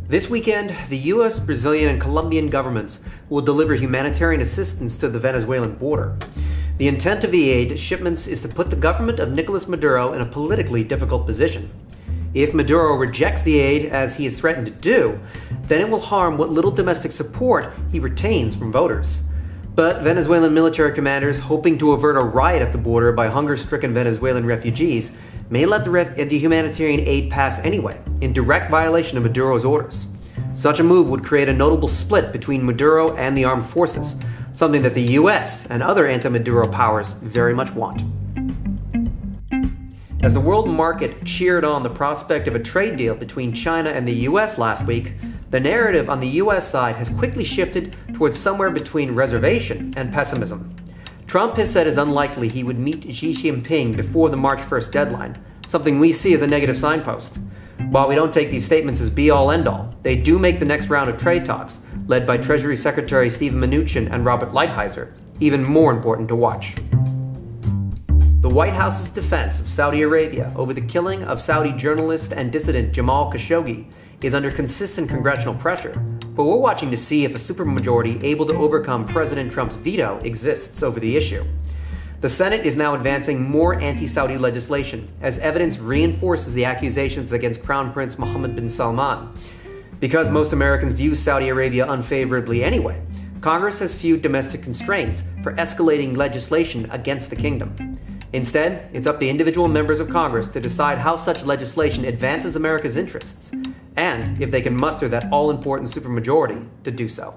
This weekend, the US, Brazilian, and Colombian governments will deliver humanitarian assistance to the Venezuelan border. The intent of the aid shipments is to put the government of Nicolas Maduro in a politically difficult position. If Maduro rejects the aid, as he has threatened to do, then it will harm what little domestic support he retains from voters. But Venezuelan military commanders, hoping to avert a riot at the border by hunger-stricken Venezuelan refugees, may let the humanitarian aid pass anyway, in direct violation of Maduro's orders. Such a move would create a notable split between Maduro and the armed forces, something that the US and other anti-Maduro powers very much want. As the world market cheered on the prospect of a trade deal between China and the US last week, the narrative on the US side has quickly shifted towards somewhere between reservation and pessimism. Trump has said it's unlikely he would meet Xi Jinping before the March 1st deadline, something we see as a negative signpost. While we don't take these statements as be-all end-all, they do make the next round of trade talks, led by Treasury Secretary Steven Mnuchin and Robert Lighthizer, even more important to watch. The White House's defense of Saudi Arabia over the killing of Saudi journalist and dissident Jamal Khashoggi is under consistent congressional pressure, but we're watching to see if a supermajority able to overcome President Trump's veto exists over the issue. The Senate is now advancing more anti-Saudi legislation, as evidence reinforces the accusations against Crown Prince Mohammed bin Salman. Because most Americans view Saudi Arabia unfavorably anyway, Congress has few domestic constraints for escalating legislation against the kingdom. Instead, it's up to individual members of Congress to decide how such legislation advances America's interests, and if they can muster that all-important supermajority to do so.